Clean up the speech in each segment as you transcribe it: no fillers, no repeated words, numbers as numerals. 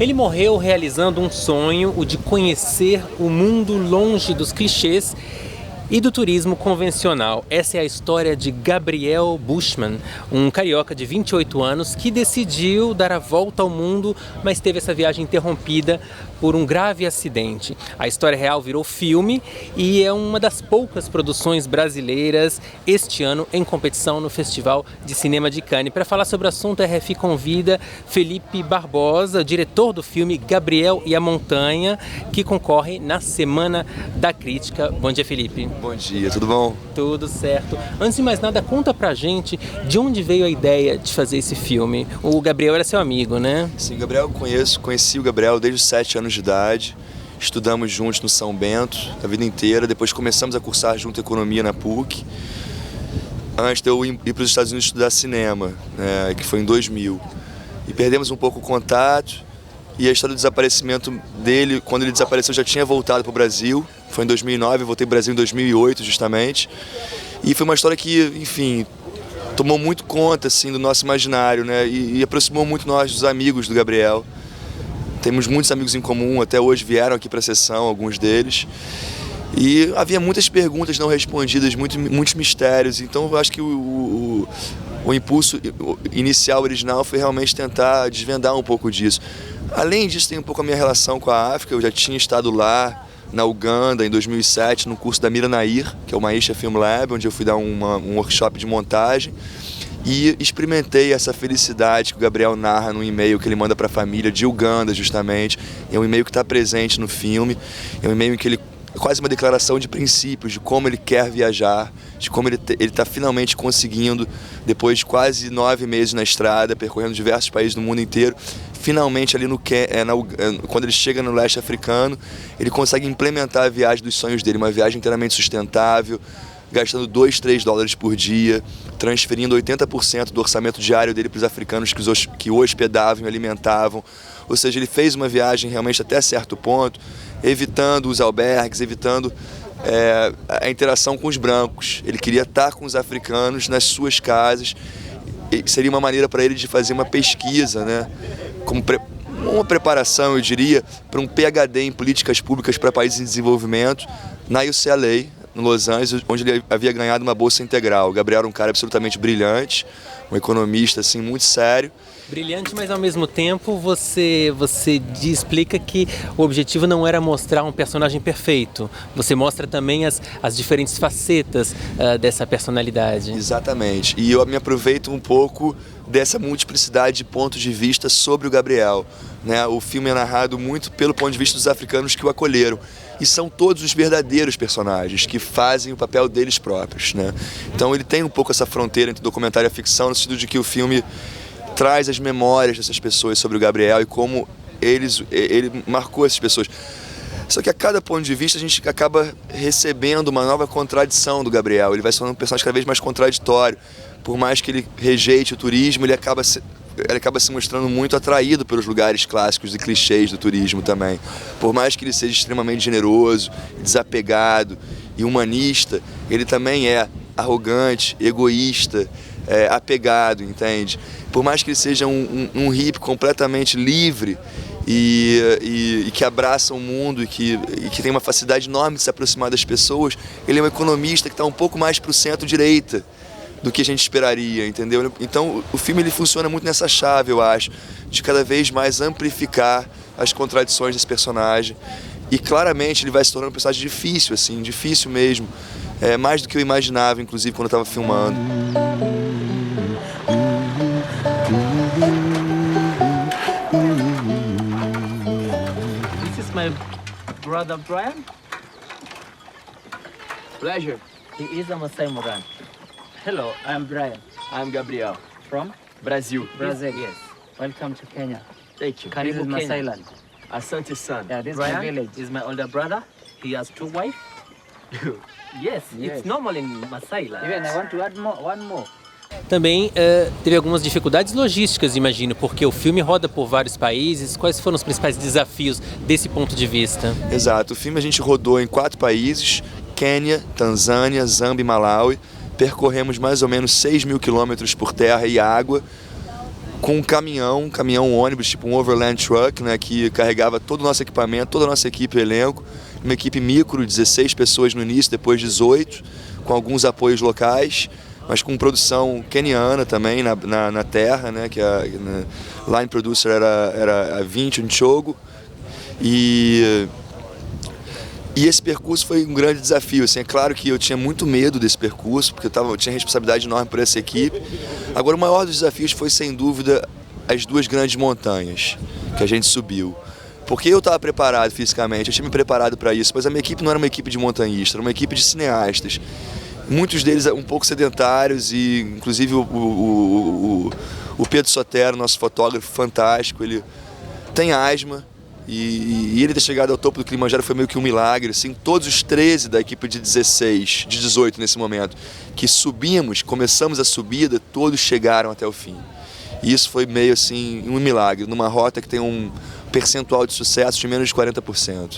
Ele morreu realizando um sonho, o de conhecer o mundo longe dos clichês e do turismo convencional. Essa é a história de Gabriel Bushman, um carioca de 28 anos que decidiu dar a volta ao mundo, mas teve essa viagem interrompida por um grave acidente. A história real virou filme e é uma das poucas produções brasileiras este ano em competição no Festival de Cinema de Cannes. Para falar sobre o assunto, a RFI convida Felipe Barbosa, diretor do filme Gabriel e a Montanha, que concorre na Semana da Crítica. Bom dia, Felipe. Bom dia, tudo bom? Tudo certo. Antes de mais nada, conta pra gente de onde veio a ideia de fazer esse filme. O Gabriel era seu amigo, né? Sim, Gabriel conheci o Gabriel desde os 7 anos de idade. Estudamos juntos no São Bento a vida inteira. Depois começamos a cursar junto economia na PUC. Antes de eu ir para os Estados Unidos estudar cinema, né, que foi em 2000. E perdemos um pouco o contato. E a história do desaparecimento dele, quando ele desapareceu, eu já tinha voltado para o Brasil. Foi em 2009, eu voltei para o Brasil em 2008, justamente. E foi uma história que, enfim, tomou muito conta assim, do nosso imaginário, né? E aproximou muito nós dos amigos do Gabriel. Temos muitos amigos em comum, até hoje vieram aqui para a sessão, alguns deles. E havia muitas perguntas não respondidas, muitos mistérios. Então eu acho que o impulso inicial, original, foi realmente tentar desvendar um pouco disso. Além disso, tem um pouco a minha relação com a África. Eu já tinha estado lá na Uganda em 2007 no curso da Mira Nair, que é o Maisha Film Lab, onde eu fui dar um workshop de montagem. E experimentei essa felicidade que o Gabriel narra no e-mail que ele manda para a família de Uganda, justamente. É um e-mail que está presente no filme. É um e-mail em que ele é quase uma declaração de princípios, de como ele quer viajar, de como ele está finalmente conseguindo, depois de quase 9 meses na estrada, percorrendo diversos países do mundo inteiro, finalmente ali quando ele chega no leste africano, ele consegue implementar a viagem dos sonhos dele, uma viagem inteiramente sustentável, gastando $2-3 por dia, transferindo 80% do orçamento diário dele para os africanos que o hospedavam e alimentavam. Ou seja, ele fez uma viagem realmente até certo ponto, evitando os albergues, evitando a interação com os brancos. Ele queria estar com os africanos nas suas casas. E seria uma maneira para ele de fazer uma pesquisa, né? Como uma preparação, eu diria, para um PhD em políticas públicas para países em desenvolvimento na UCLA, no Los Angeles, onde ele havia ganhado uma bolsa integral. O Gabriel era um cara absolutamente brilhante, um economista assim, muito sério. Brilhante, mas ao mesmo tempo você explica que o objetivo não era mostrar um personagem perfeito. Você mostra também as diferentes facetas dessa personalidade. Exatamente. E eu me aproveito um pouco dessa multiplicidade de pontos de vista sobre o Gabriel, né? O filme é narrado muito pelo ponto de vista dos africanos que o acolheram. E são todos os verdadeiros personagens que fazem o papel deles próprios, né? Então ele tem um pouco essa fronteira entre documentário e ficção, no sentido de que o filme traz as memórias dessas pessoas sobre o Gabriel e como ele marcou essas pessoas. Só que a cada ponto de vista a gente acaba recebendo uma nova contradição do Gabriel. Ele vai se tornando um personagem cada vez mais contraditório. Por mais que ele rejeite o turismo, ele acaba se mostrando muito atraído pelos lugares clássicos e clichês do turismo também. Por mais que ele seja extremamente generoso, desapegado e humanista, ele também é arrogante, egoísta, apegado, entende? Por mais que ele seja um hippie completamente livre e que abraça o mundo e que tem uma facilidade enorme de se aproximar das pessoas, ele é um economista que está um pouco mais para o centro-direita do que a gente esperaria, entendeu? Então o filme ele funciona muito nessa chave, eu acho, de cada vez mais amplificar as contradições desse personagem. E claramente ele vai se tornando um personagem difícil, assim, difícil mesmo. Mais do que eu imaginava, inclusive, quando eu estava filmando. This is my brother Brian. Pleasure. He is a Masai Moran. Hello, I'm Brian. I'm Gabriel. From Brazil. Brazil. Yes. Welcome to Kenya. Thank you. This is Karibu Masai Kenya. land. Asante San. Yeah, this is my Brian village. is my older brother. He has 2 wives. Yes, Yes. it's normal in Masai land. Even I want to add one more. Também teve algumas dificuldades logísticas, imagino, porque o filme roda por vários países. Quais foram os principais desafios desse ponto de vista? Exato. O filme a gente rodou em 4 países: Quênia, Tanzânia, Zâmbia e Malawi. Percorremos mais ou menos 6.000 quilômetros por terra e água, com um caminhão ônibus, tipo um overland truck, né, que carregava todo o nosso equipamento, toda a nossa equipe e elenco, uma equipe micro, 16 pessoas no início, depois 18, com alguns apoios locais, mas com produção keniana também na terra, né, que a line producer era a Vinci Nchogo, e esse percurso foi um grande desafio. Assim, é claro que eu tinha muito medo desse percurso, porque eu tinha responsabilidade enorme por essa equipe. Agora, o maior dos desafios foi, sem dúvida, as duas grandes montanhas que a gente subiu. Porque eu estava preparado fisicamente, eu tinha me preparado para isso, mas a minha equipe não era uma equipe de montanhistas, era uma equipe de cineastas. Muitos deles um pouco sedentários, e inclusive o Pedro Sotero, nosso fotógrafo fantástico, ele tem asma. E ele ter chegado ao topo do Kilimanjaro foi meio que um milagre, assim. Todos os 13 da equipe de 16, de 18 nesse momento, que começamos a subida, todos chegaram até o fim. E isso foi meio assim um milagre, numa rota que tem um percentual de sucesso de menos de 40%.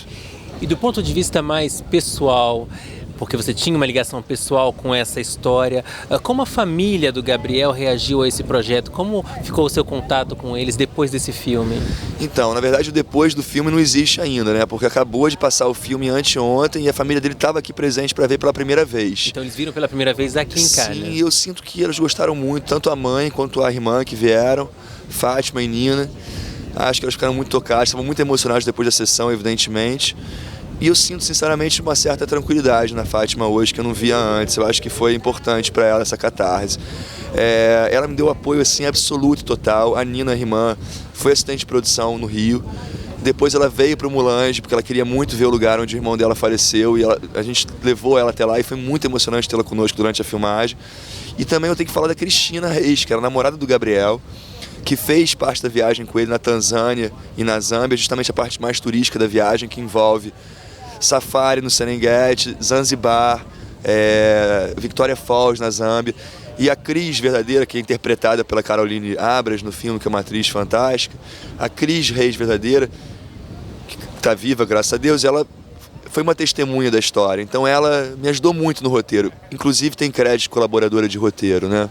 E do ponto de vista mais pessoal, porque você tinha uma ligação pessoal com essa história, como a família do Gabriel reagiu a esse projeto? Como ficou o seu contato com eles depois desse filme? Então, na verdade, o depois do filme não existe ainda, né? Porque acabou de passar o filme anteontem e a família dele estava aqui presente para ver pela primeira vez. Então eles viram pela primeira vez aqui em Cannes. Sim, eu sinto que eles gostaram muito, tanto a mãe quanto a irmã que vieram, Fátima e Nina. Acho que elas ficaram muito tocadas, estavam muito emocionadas depois da sessão, evidentemente. E eu sinto, sinceramente, uma certa tranquilidade na Fátima hoje, que eu não via antes. Eu acho que foi importante para ela essa catarse. Ela me deu apoio assim, absoluto, total. A Nina, a irmã, foi assistente de produção no Rio. Depois ela veio para o Mulange, porque ela queria muito ver o lugar onde o irmão dela faleceu. E a gente levou ela até lá e foi muito emocionante tê-la conosco durante a filmagem. E também eu tenho que falar da Cristina Reis, que era namorada do Gabriel, que fez parte da viagem com ele na Tanzânia e na Zâmbia, justamente a parte mais turística da viagem, que envolve safari no Serengeti, Zanzibar, Victoria Falls na Zâmbia. E a Cris verdadeira, que é interpretada pela Caroline Abras no filme, que é uma atriz fantástica, a Cris Reis verdadeira, que está viva, graças a Deus, ela foi uma testemunha da história. Então ela me ajudou muito no roteiro, inclusive tem crédito de colaboradora de roteiro, né?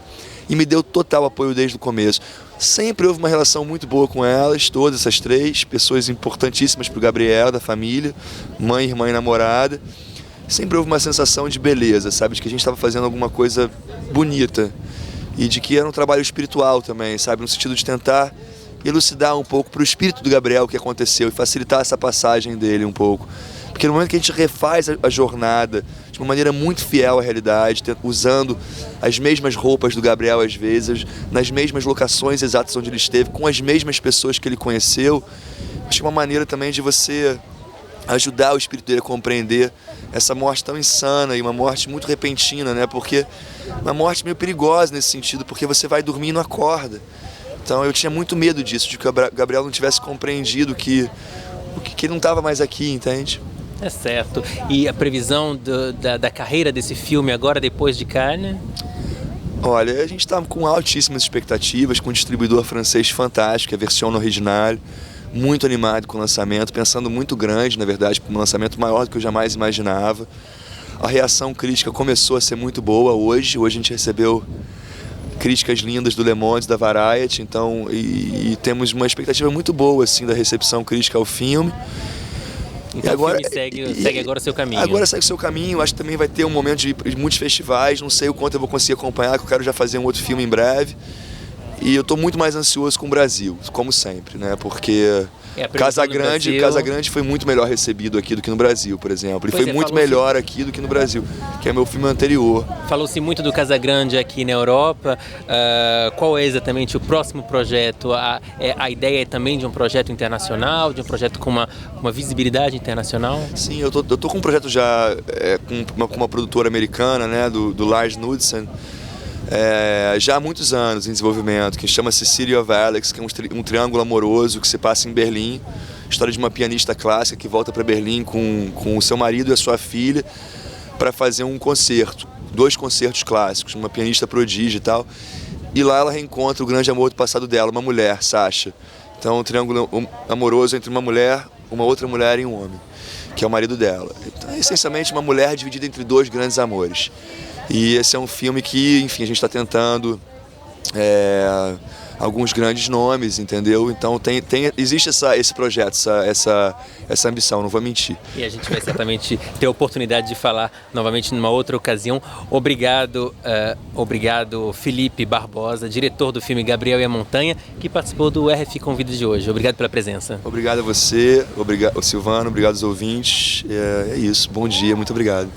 E me deu total apoio desde o começo. Sempre houve uma relação muito boa com elas, todas essas três, pessoas importantíssimas para o Gabriel, da família, mãe, irmã e namorada. Sempre houve uma sensação de beleza, sabe? De que a gente estava fazendo alguma coisa bonita. E de que era um trabalho espiritual também, sabe? No sentido de tentar elucidar um pouco para o espírito do Gabriel o que aconteceu e facilitar essa passagem dele um pouco. Porque no momento que a gente refaz a jornada de uma maneira muito fiel à realidade, usando as mesmas roupas do Gabriel às vezes, nas mesmas locações exatas onde ele esteve, com as mesmas pessoas que ele conheceu, acho que é uma maneira também de você ajudar o espírito dele a compreender essa morte tão insana e uma morte muito repentina, né? Porque uma morte meio perigosa nesse sentido, porque você vai dormir e não acorda. Então eu tinha muito medo disso, de que o Gabriel não tivesse compreendido que ele não estava mais aqui, entende? É certo. E a previsão da carreira desse filme agora, depois de Cannes? Olha, a gente está com altíssimas expectativas, com um distribuidor francês fantástico, a Version Originale, muito animado com o lançamento, pensando muito grande, na verdade, um lançamento maior do que eu jamais imaginava. A reação crítica começou a ser muito boa hoje. Hoje a gente recebeu críticas lindas do Le Monde, da Variety, então, e temos uma expectativa muito boa assim, da recepção crítica ao filme. Então agora, o filme segue agora o seu caminho. Agora segue o seu caminho, acho que também vai ter um momento de muitos festivais, não sei o quanto eu vou conseguir acompanhar, que eu quero já fazer um outro filme em breve. E eu estou muito mais ansioso com o Brasil, como sempre, né? Porque Casa Grande foi muito melhor recebido aqui do que no Brasil, por exemplo. E foi muito melhor aqui do que no Brasil, que é meu filme anterior. Falou-se muito do Casa Grande aqui na Europa. Qual é exatamente o próximo projeto? A ideia é também de um projeto internacional, de um projeto com uma visibilidade internacional? Sim, eu tô com um projeto já com uma produtora americana, né, do Lars Knudsen, já há muitos anos em desenvolvimento, que chama-se City of Alex, que é um triângulo amoroso que se passa em Berlim. História de uma pianista clássica que volta para Berlim com o seu marido e a sua filha para fazer um concerto, 2 concertos clássicos, uma pianista prodígio e tal. E lá ela reencontra o grande amor do passado dela, uma mulher, Sasha. Então, um triângulo amoroso entre uma mulher, uma outra mulher e um homem, que é o marido dela. Então, é essencialmente uma mulher dividida entre 2 grandes amores. E esse é um filme que, enfim, a gente está tentando alguns grandes nomes, entendeu? Então existe esse projeto, essa ambição, não vou mentir. E a gente vai certamente ter a oportunidade de falar novamente numa outra ocasião. Obrigado, obrigado Felipe Barbosa, diretor do filme Gabriel e a Montanha, que participou do RF Convida de hoje. Obrigado pela presença. Obrigado a você, obrigado Silvano, obrigado aos ouvintes. É isso, bom dia, muito obrigado.